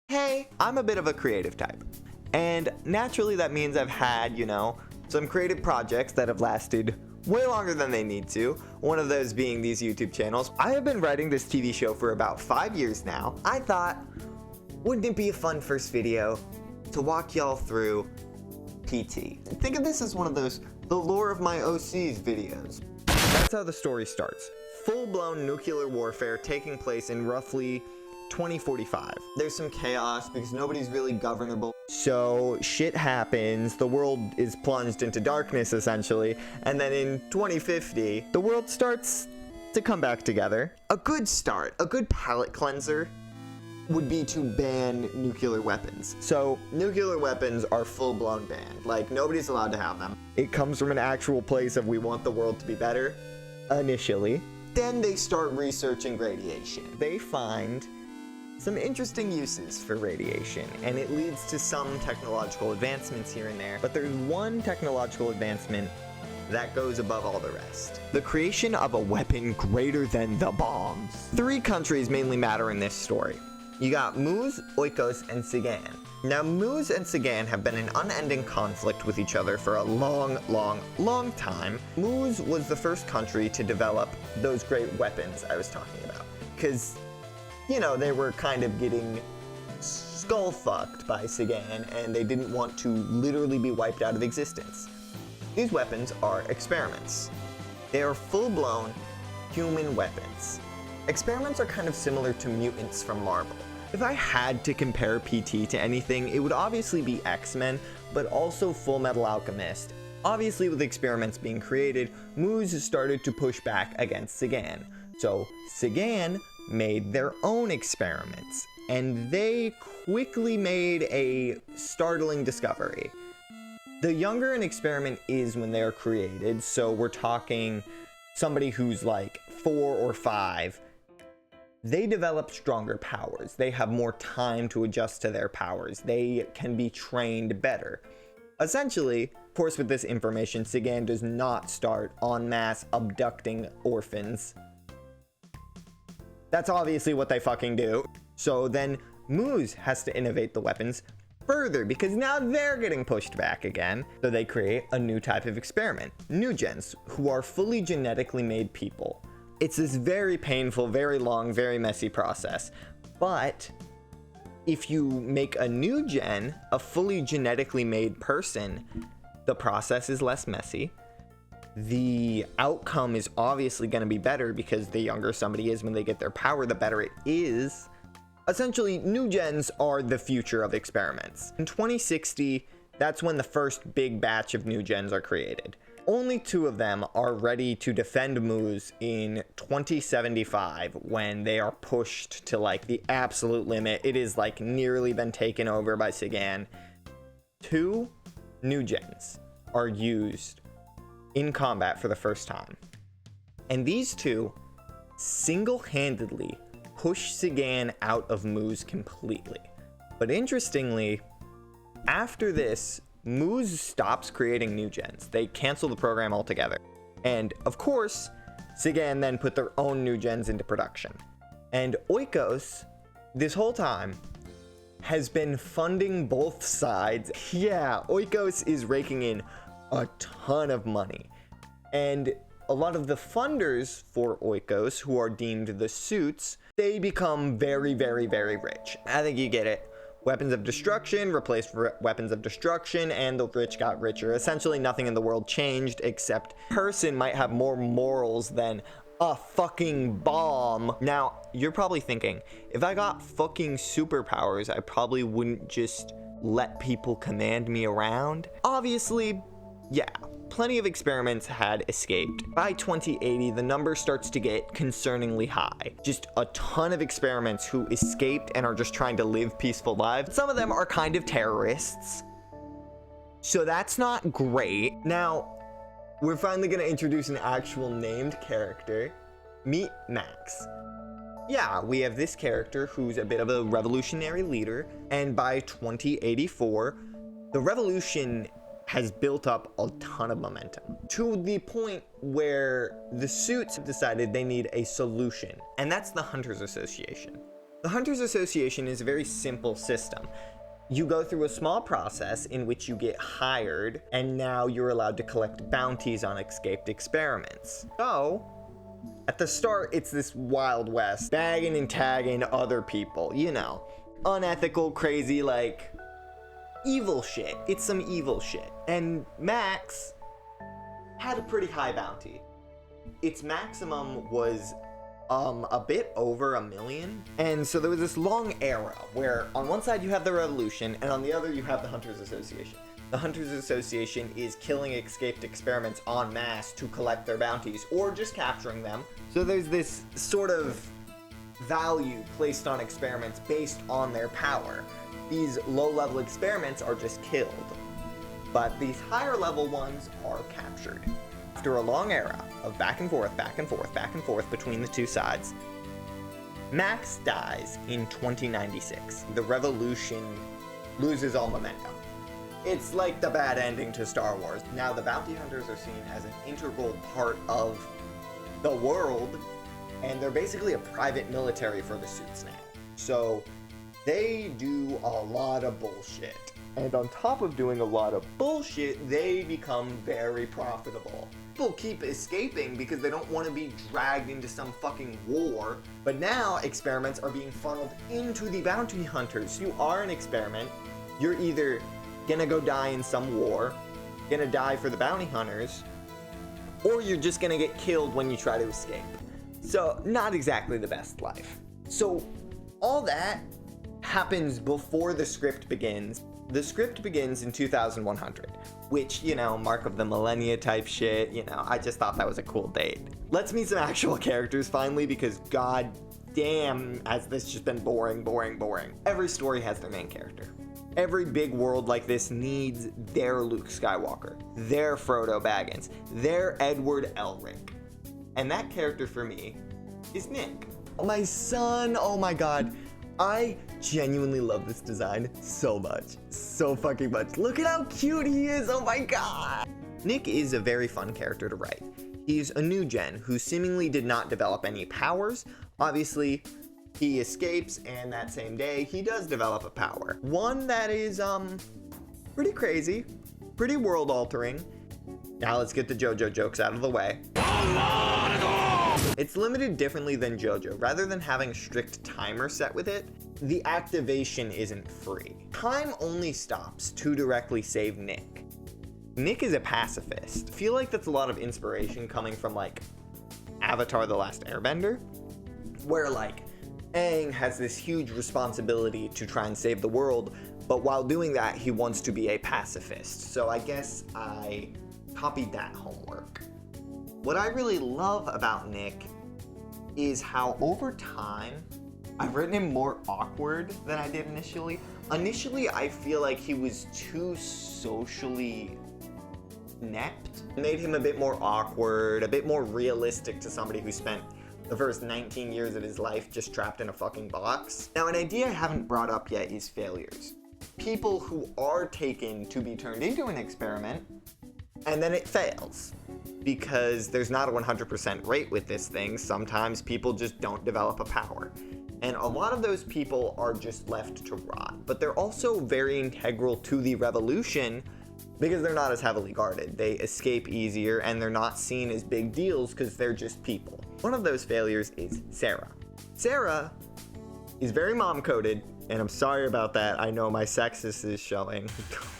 Hey, I'm a bit of a creative type. And naturally that means I've had, some creative projects that have lasted way longer than they need to. One of those being these YouTube channels. I have been writing this TV show for about 5 years now. I thought, wouldn't it be a fun first video to walk y'all through PT? Think of this as one of those The Lore of My OCs videos. That's how the story starts. Full-blown nuclear warfare taking place in roughly 2045. There's some chaos because nobody's really governable. So shit happens, the world is plunged into darkness essentially, and then in 2050, the world starts to come back together. A good start, a good palate cleanser would be to ban nuclear weapons. So nuclear weapons are full-blown banned, like nobody's allowed to have them. It comes from an actual place of we want the world to be better, initially. Then they start researching radiation. They find some interesting uses for radiation, and it leads to some technological advancements here and there, but there's one technological advancement that goes above all the rest. The creation of a weapon greater than the bombs. 3 countries mainly matter in this story. You got Muz, Oikos, and Sigan. Now Muz and Sigan have been in unending conflict with each other for a long time. Muz was the first country to develop those great weapons I was talking about, because they were kind of getting skull-fucked by Sigan, and they didn't want to literally be wiped out of existence. These weapons are experiments. They are full-blown human weapons. Experiments are kind of similar to mutants from Marvel. If I had to compare PT to anything, it would obviously be X-Men, but also Full Metal Alchemist. Obviously, with experiments being created, Muz started to push back against Sigan. So Sigan made their own experiments, and they quickly made a startling discovery. The younger an experiment is when they are created, so we're talking somebody who's like 4 or 5, they develop stronger powers. They have more time to adjust to their powers. They can be trained better. Essentially, of course, with this information, Sigan does not start en masse abducting orphans. That's obviously what they fucking do. So then Muz has to innovate the weapons further because now they're getting pushed back again. So they create a new type of experiment, new gens, who are fully genetically made people. It's this very painful, very long, very messy process. But if you make a new gen, a fully genetically made person, the process is less messy. The outcome is obviously going to be better because the younger somebody is when they get their power, the better it is. Essentially, new gens are the future of experiments. In 2060, that's when the first big batch of new gens are created. Only 2 of them are ready to defend Muz in 2075 when they are pushed to like the absolute limit. It is like nearly been taken over by Sigan. 2 new gens are used in combat for the first time. And these 2 single-handedly push Sigan out of Muz completely. But interestingly, after this, Muz stops creating new gens. They cancel the program altogether. And of course, Sigan then put their own new gens into production. And Oikos, this whole time, has been funding both sides. Yeah, Oikos is raking in a ton of money. And a lot of the funders for Oikos, who are deemed the suits, they become very, very, very rich. I think you get it. Weapons of destruction replaced weapons of destruction, and the rich got richer. Essentially nothing in the world changed, except person might have more morals than a fucking bomb. Now, you're probably thinking, if I got fucking superpowers, I probably wouldn't just let people command me around. Obviously, yeah, plenty of experiments had escaped. By 2080, the number starts to get concerningly high. Just a ton of experiments who escaped and are just trying to live peaceful lives. Some of them are kind of terrorists, so that's not great. Now, we're finally gonna introduce an actual named character. Meet Max. Yeah, we have this character who's a bit of a revolutionary leader, and by 2084, the revolution has built up a ton of momentum to the point where the suits have decided they need a solution, and that's the Hunters Association. The Hunters Association is a very simple system. You go through a small process in which you get hired, and now you're allowed to collect bounties on escaped experiments. So, at the start, it's this Wild West, bagging and tagging other people, you know. Unethical, crazy, like, evil shit. It's some evil shit. And Max had a pretty high bounty. Its maximum was a bit over 1 million. And so there was this long era where on one side you have the Revolution and on the other you have the Hunters Association. The Hunters Association is killing escaped experiments en masse to collect their bounties or just capturing them. So there's this sort of value placed on experiments based on their power. These low-level experiments are just killed, but these higher-level ones are captured. After a long era of back and forth, back and forth, back and forth between the two sides, Max dies in 2096. The Revolution loses all momentum. It's like the bad ending to Star Wars. Now the bounty hunters are seen as an integral part of the world, and they're basically a private military for the suits now. So they do a lot of bullshit. And on top of doing a lot of bullshit, they become very profitable. People keep escaping because they don't want to be dragged into some fucking war. But now experiments are being funneled into the bounty hunters. You are an experiment. You're either gonna go die in some war, gonna die for the bounty hunters, or you're just gonna get killed when you try to escape. So, not exactly the best life. So, all that happens before the script begins. The script begins in 2100, which, you know, mark of the millennia type shit, you know, I just thought that was a cool date. Let's meet some actual characters finally, because god damn has this just been boring, boring, boring. Every story has their main character. Every big world like this needs their Luke Skywalker, their Frodo Baggins, their Edward Elric. And that character for me is Nick. My son, oh my god. I genuinely love this design so much. So fucking much. Look at how cute he is, oh my god! Nick is a very fun character to write. He's a new gen who seemingly did not develop any powers. Obviously, he escapes, and that same day, he does develop a power. One that is, pretty crazy, pretty world-altering. Now let's get the JoJo jokes out of the way. It's limited differently than JoJo. Rather than having a strict timer set with it, the activation isn't free. Time only stops to directly save Nick. Nick is a pacifist. I feel like that's a lot of inspiration coming from, like, Avatar: The Last Airbender, where, like, Aang has this huge responsibility to try and save the world, but while doing that, he wants to be a pacifist. So I guess I copied that homework. What I really love about Nick is how over time, I've written him more awkward than I did initially. Initially, I feel like he was too socially inept. It made him a bit more awkward, a bit more realistic to somebody who spent the first 19 years of his life just trapped in a fucking box. Now, an idea I haven't brought up yet is failures. People who are taken to be turned into an experiment, and then it fails. Because there's not a 100% rate with this thing. Sometimes people just don't develop a power. And a lot of those people are just left to rot. But they're also very integral to the revolution because they're not as heavily guarded. They escape easier and they're not seen as big deals because they're just people. One of those failures is Sarah. Sarah is very mom-coded, and I'm sorry about that. I know my sexist is showing.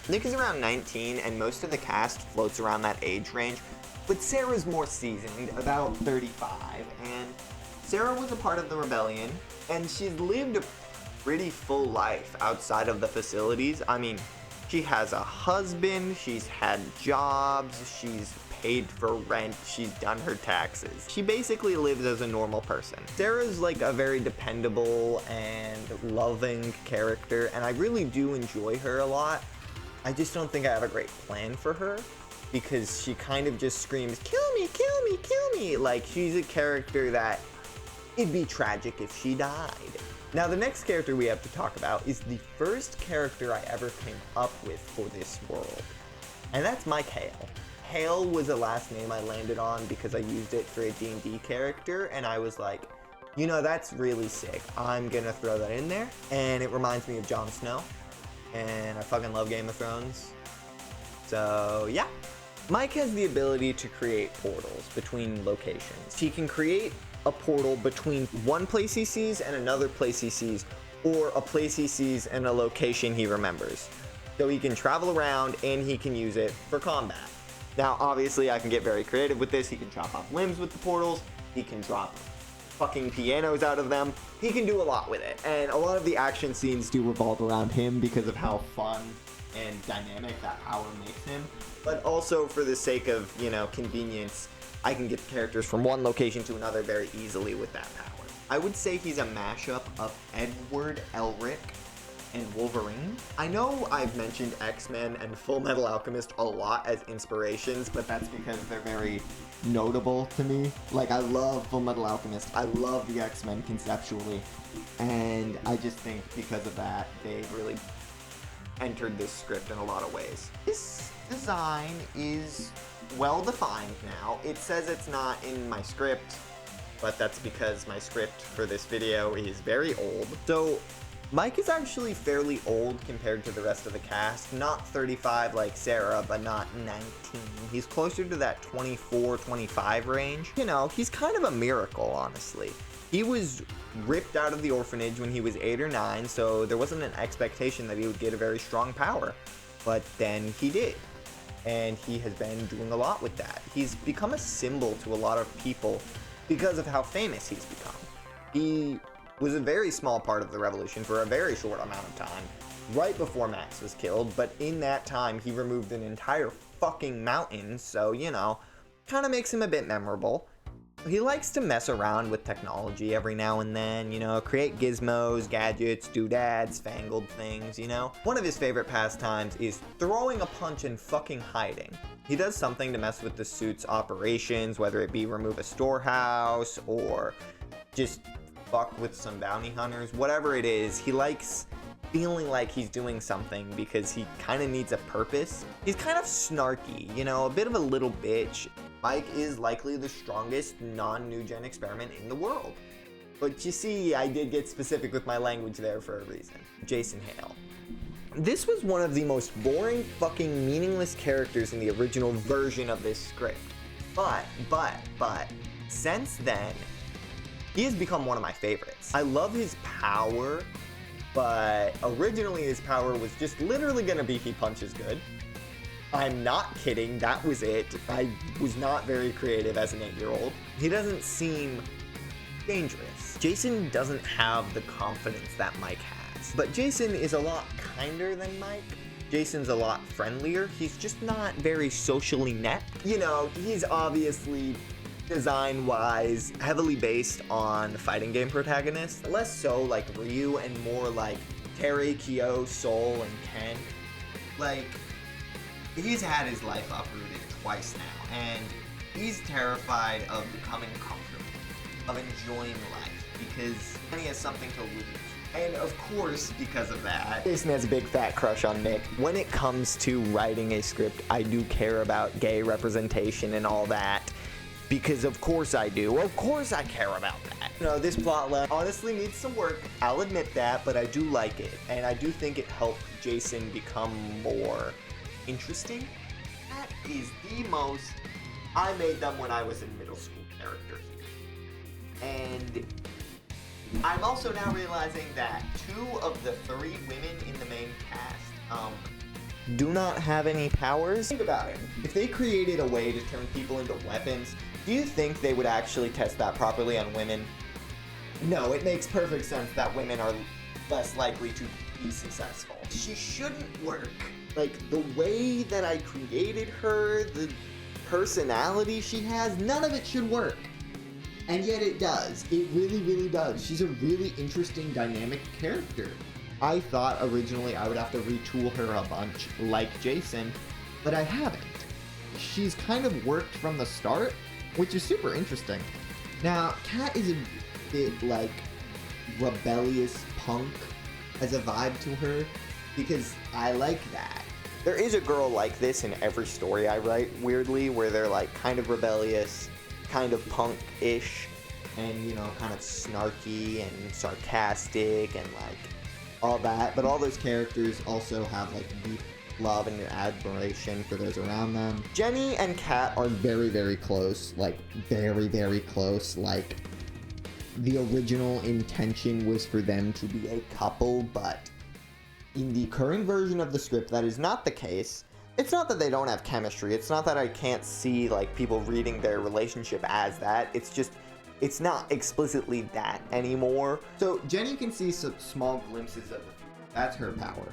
Nick is around 19 and most of the cast floats around that age range. But Sarah's more seasoned, about 35, and Sarah was a part of the rebellion, and she's lived a pretty full life outside of the facilities. I mean, she has a husband, she's had jobs, she's paid for rent, she's done her taxes. She basically lives as a normal person. Sarah's like a very dependable and loving character, and I really do enjoy her a lot. I just don't think I have a great plan for her, because she kind of just screams, kill me, kill me, kill me. Like, she's a character that it'd be tragic if she died. Now, the next character we have to talk about is the first character I ever came up with for this world. And that's Mike Hale. Hale was a last name I landed on because I used it for a D&D character, and I was like, You know, that's really sick. I'm gonna throw that in there. And it reminds me of Jon Snow. And I fucking love Game of Thrones. So, yeah. Mike has the ability to create portals between locations. He can create a portal between one place he sees and another place he sees, or a place he sees and a location he remembers. So he can travel around and he can use it for combat. Now, obviously, I can get very creative with this. He can chop off limbs with the portals. He can drop fucking pianos out of them. He can do a lot with it. And a lot of the action scenes do revolve around him because of how fun and dynamic that power makes him. But also for the sake of, you know, convenience, I can get the characters from one location to another very easily with that power. I would say he's a mashup of Edward Elric and Wolverine. I know I've mentioned X-Men and Full Metal Alchemist a lot as inspirations, but that's because they're very notable to me. Like, I love Full Metal Alchemist. I love the X-Men conceptually. And I just think because of that, they really entered this script in a lot of ways. This design is well defined now. It says it's not in my script, but that's because my script for this video is very old. So Mike is actually fairly old compared to the rest of the cast. Not 35 like Sarah, but not 19. He's closer to that 24, 25 range. You know, he's kind of a miracle, honestly. He was ripped out of the orphanage when he was 8 or 9, so there wasn't an expectation that he would get a very strong power. But then he did. And he has been doing a lot with that. He's become a symbol to a lot of people because of how famous he's become. He was a very small part of the revolution for a very short amount of time, right before Max was killed, but in that time he removed an entire fucking mountain, so, you know, kind of makes him a bit memorable. He likes to mess around with technology every now and then, you know, create gizmos, gadgets, doodads, fangled things, you know. One of his favorite pastimes is throwing a punch and fucking hiding. He does something to mess with the suit's operations, whether it be remove a storehouse or just fuck with some bounty hunters, whatever it is. He likes feeling like he's doing something because he kind of needs a purpose. He's kind of snarky, you know, a bit of a little bitch. Mike is likely the strongest non-new gen experiment in the world. But you see, I did get specific with my language there for a reason. Jason Hale. This was one of the most boring, fucking meaningless characters in the original version of this script. But, since then, he has become one of my favorites. I love his power, but originally his power was just literally gonna be he punches good. I'm not kidding, that was it. I was not very creative as an 8-year-old. He doesn't seem dangerous. Jason doesn't have the confidence that Mike has. But Jason is a lot kinder than Mike. Jason's a lot friendlier. He's just not very socially inept. You know, he's obviously design-wise heavily based on fighting game protagonists. Less so like Ryu and more like Terry, Kyo, Soul, and Ken. Like, he's had his life uprooted twice now, and he's terrified of becoming comfortable, of enjoying life, because he has something to lose. And of course, because of that, Jason has a big fat crush on Nick. When it comes to writing a script, I do care about gay representation and all that, because of course I do. Of course I care about that. You know, this plotline honestly needs some work. I'll admit that, but I do like it, and I do think it helped Jason become more interesting. That is the most I made them when I was in middle school character here. And I'm also now realizing that 2 of the 3 women in the main cast do not have any powers. Think about it. If they created a way to turn people into weapons, do you think they would actually test that properly on women? No, it makes perfect sense that women are less likely to be successful. She shouldn't work. Like, the way that I created her, the personality she has, none of it should work. And yet it does. It really, really does. She's a really interesting, dynamic character. I thought originally I would have to retool her a bunch, like Jason, but I haven't. She's kind of worked from the start, which is super interesting. Now, Kat is a bit, like, rebellious punk as a vibe to her, because I like that. There is a girl like this in every story I write, weirdly, where they're like kind of rebellious, kind of punk-ish, and, you know, kind of snarky and sarcastic and like all that. But all those characters also have like deep love and admiration for those around them. Jenny and Kat are very, very close, like very, very close. Like the original intention was for them to be a couple, but in the current version of the script, that is not the case. It's not that they don't have chemistry. It's not that I can't see like people reading their relationship as that. It's just, it's not explicitly that anymore. So Jenny can see some small glimpses of the future. That's her power.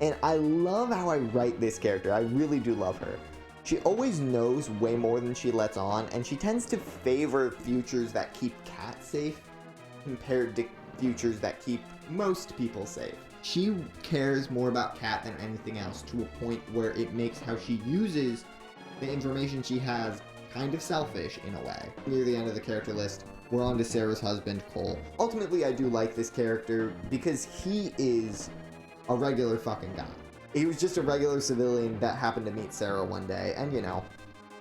And I love how I write this character. I really do love her. She always knows way more than she lets on, and she tends to favor futures that keep Kat safe compared to futures that keep most people safe. She cares more about Kat than anything else, to a point where it makes how she uses the information she has kind of selfish in a way. Near the end of the character list, we're on to Sarah's husband, Cole. Ultimately, I do like this character because he is a regular fucking guy. He was just a regular civilian that happened to meet Sarah one day, and you know,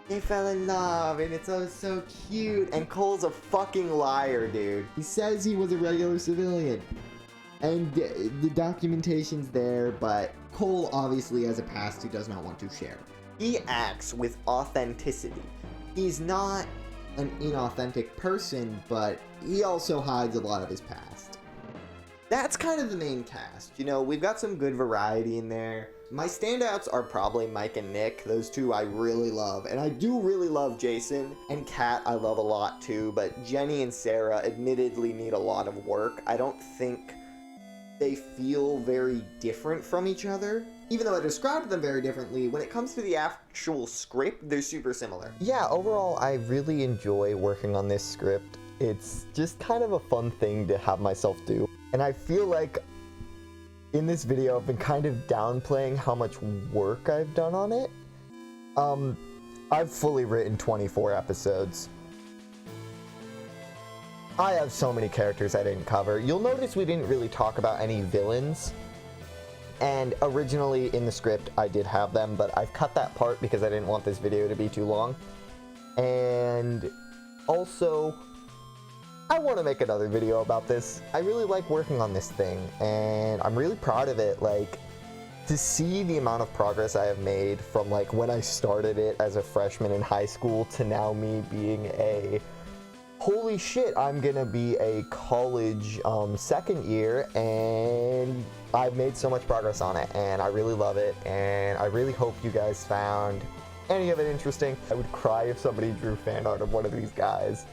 they fell in love, and it's so cute. And Cole's a fucking liar, dude. He says he was a regular civilian, and the documentation's there, but Cole obviously has a past he does not want to share. He acts with authenticity. He's not an inauthentic person, but he also hides a lot of his past. That's kind of the main cast. You know, we've got some good variety in there. My standouts are probably Mike and Nick. Those two I really love. And I do really love Jason. And Kat I love a lot too. But Jenny and Sarah admittedly need a lot of work. I don't think they feel very different from each other. Even though I described them very differently, when it comes to the actual script, they're super similar. Yeah, overall, I really enjoy working on this script. It's just kind of a fun thing to have myself do. And I feel like in this video, I've been kind of downplaying how much work I've done on it. I've fully written 24 episodes. I have so many characters I didn't cover. You'll notice we didn't really talk about any villains. And originally in the script, I did have them, but I've cut that part because I didn't want this video to be too long. And also, I want to make another video about this. I really like working on this thing, and I'm really proud of it. Like, to see the amount of progress I have made from like when I started it as a freshman in high school to now me being a, holy shit, I'm gonna be a college second year, and I've made so much progress on it, and I really love it, and I really hope you guys found any of it interesting. I would cry if somebody drew fan art of one of these guys.